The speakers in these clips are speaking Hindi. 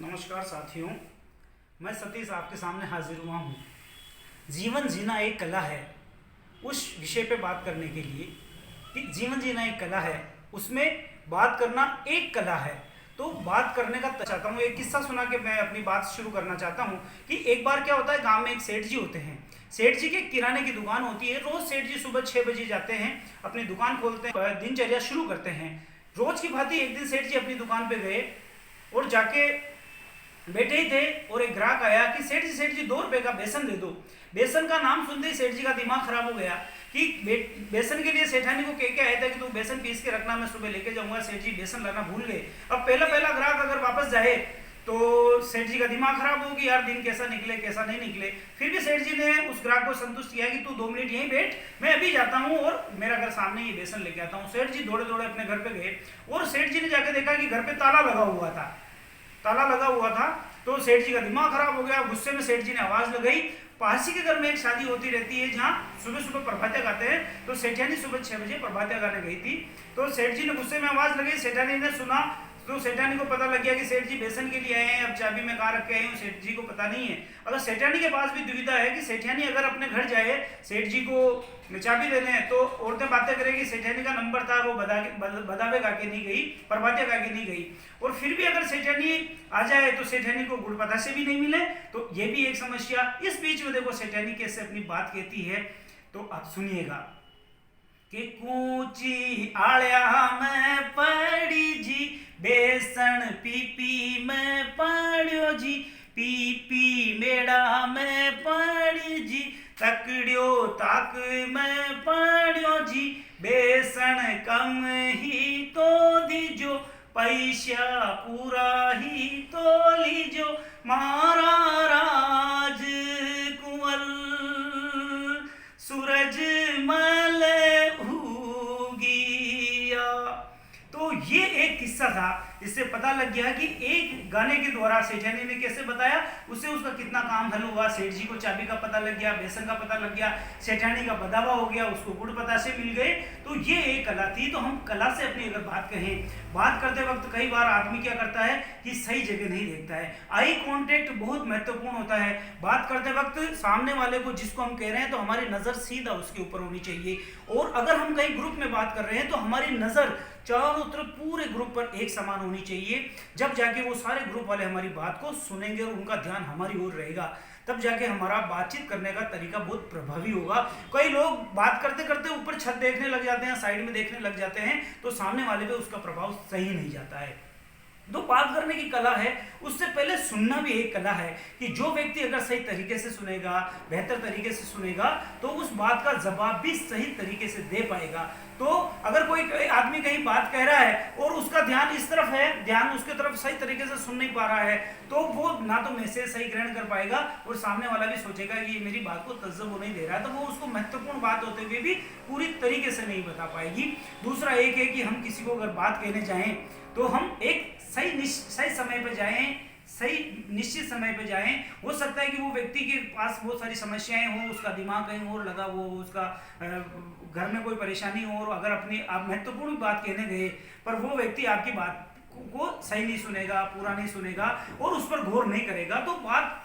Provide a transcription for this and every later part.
नमस्कार साथियों, मैं सतीश आपके सामने हाजिर हुआ हूँ। जीवन जीना एक कला है, उस विषय पे बात करने के लिए कि जीवन जीना एक कला है, उसमें बात करना एक कला है। तो बात करने का चाहता हूँ, एक किस्सा सुना के मैं अपनी बात शुरू करना चाहता हूँ कि एक बार क्या होता है, गांव में एक सेठ जी होते हैं। सेठ जी के किराने की दुकान होती है। रोज सेठ जी सुबह 6 बजे जाते हैं, अपनी दुकान खोलते हैं, दिनचर्या शुरू करते हैं। रोज की भांति एक दिन सेठ जी अपनी दुकान पे गए और जाके बैठे ही थे और एक ग्राहक आया कि सेठ जी 2 रुपए का बेसन दे दो। बेसन का नाम सुनते ही सेठ जी का दिमाग खराब हो गया कि बेसन के लिए सेठानी को कह के आया था कि तू बेसन पीस के रखना, मैं सुबह लेके जाऊंगा। सेठ जी बेसन लाना भूल गए। अब पहला ग्राहक अगर वापस जाए तो सेठ जी का दिमाग खराब हो कि यार दिन कैसा निकले कैसा नहीं निकले। फिर भी सेठ जी ने उस ग्राहक को संतुष्ट किया कि तू 2 मिनट यहीं बैठ, मैं अभी जाता हूँ और मेरा घर सामने ये बेसन लेके आता हूँ। सेठ जी दौड़े दौड़े अपने घर पे गए और सेठ जी ने जाके देखा कि घर पे ताला लगा हुआ था। तो सेठ जी का दिमाग खराब हो गया। गुस्से में सेठ जी ने आवाज लगाई। पास ही के घर में एक शादी होती रहती है जहाँ सुबह सुबह प्रभातिया गाते हैं। तो सेठानी सुबह 6 बजे प्रभातिया गाने गई थी। तो सेठ जी ने गुस्से में आवाज लगाई, सेठानी ने सुना। तो सेठानी को पता लग गया कि सेठ जी बेसन के लिए आए हैं। अब चाबी मैं कहाँ रख के आई हूँ सेठ जी को पता नहीं है। अगर सेठानी के पास भी दुविधा है कि सेठानी अगर अपने घर जाए सेठ जी को चाबी देने, तो औरतें बातें करेगी सेठानी का नंबर था, वो बदावे गा के नहीं गई, प्रभातिया गा के नहीं गई। और फिर भी अगर सेठानी आ जाए तो सेठानी को गुड़ पतासे भी नहीं मिले, तो ये भी एक समस्या। इस बीच में देखो सेठानी कैसे अपनी बात कहती है, तो आप सुनिएगा कि कूची आलिया में पड़ी जी, बेसन पीपी में पड़ियो जी, पीपी मेड़ा में पड़ी जी, तकड़ियो ताक में पड़ियो जी, बेसन कम ही तो दीजो, पैसा पूरा ही तो लीजो, मारा राज कुंवर सूरज मल उगिया। तो ये एक किस्सा था, इससे पता लग गया कि एक गाने के द्वारा सेठानी ने कैसे बताया, उससे उसका कितना काम हल हुआ। सेठ जी को चाबी का पता लग गया, बेसन का पता लग गया, सेठानी का बदावा हो गया, उसको गुड़ पतासे मिल गए। तो ये एक कला थी। तो हम कला से अपनी अगर बात कहें, बात करते वक्त कई बार आदमी क्या करता है कि सही जगह नहीं देखता है। आई कांटेक्ट बहुत महत्वपूर्ण होता है। बात करते वक्त सामने वाले को जिसको हम कह रहे हैं तो हमारी नज़र सीधा उसके ऊपर होनी चाहिए। और अगर हम कहीं ग्रुप में बात कर रहे हैं तो हमारी नज़र चारों तरफ पूरे ग्रुप पर एक समान होनी चाहिए। जब जाके वो सारे ग्रुप वाले हमारी बात को सुनेंगे और उनका ध्यान हमारी ओर रहेगा, तब जाके हमारा बातचीत करने का तरीका बहुत प्रभावी होगा। कई लोग बात करते करते ऊपर छत देखने लग जाते हैं, साइड में देखने लग जाते हैं, तो सामने वाले पे उसका प्रभाव सही नहीं जाता है। तो बात करने की कला है, उससे पहले सुनना भी एक कला है कि जो व्यक्ति अगर सही तरीके से सुनेगा, बेहतर तरीके से सुनेगा, तो उस बात का जवाब भी सही तरीके से दे पाएगा। तो अगर कोई आदमी कहीं बात कह रहा है और उसका ध्यान इस तरफ है, ध्यान उसके तरफ सही तरीके से सुन नहीं पा रहा है, तो वो ना तो मैसेज सही ग्रहण कर पाएगा और सामने वाला भी सोचेगा कि ये मेरी बात को तवज्जो नहीं दे रहा है, तो वो उसको महत्वपूर्ण बात होते हुए भी पूरी तरीके से नहीं बता पाएगी। दूसरा एक है कि हम किसी को अगर बात कहने जाएं तो हम एक सही समय पर जाएं, सही निश्चित समय पे जाएं। हो सकता है कि वो व्यक्ति के पास बहुत सारी समस्याएं हो, उसका दिमाग कहीं और लगा हो, उसका घर में कोई परेशानी हो, और अगर अपनी आप महत्वपूर्ण बात कहने गए पर वो व्यक्ति आपकी बात को सही नहीं सुनेगा, पूरा नहीं सुनेगा और उस पर गौर नहीं करेगा, तो बात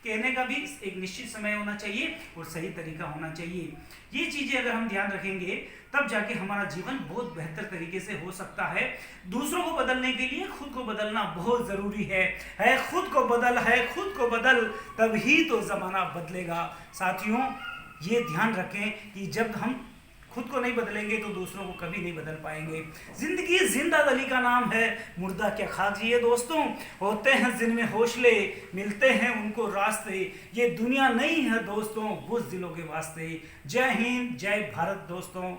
कहने का भी एक निश्चित समय होना चाहिए और सही तरीका होना चाहिए। ये चीजें अगर हम ध्यान रखेंगे तब जाके हमारा जीवन बहुत बेहतर तरीके से हो सकता है। दूसरों को बदलने के लिए खुद को बदलना बहुत जरूरी है। खुद को बदल तभी तो जमाना बदलेगा। साथियों, ये ध्यान रखें कि जब हम खुद को नहीं बदलेंगे तो दूसरों को कभी नहीं बदल पाएंगे। जिंदगी जिंदा दिली का नाम है, मुर्दा क्या खाजिए दोस्तों। होते हैं जिनमें हौसले, मिलते हैं उनको रास्ते, ये दुनिया नहीं है दोस्तों बुज़ दिलों के वास्ते। जय हिंद, जय भारत दोस्तों।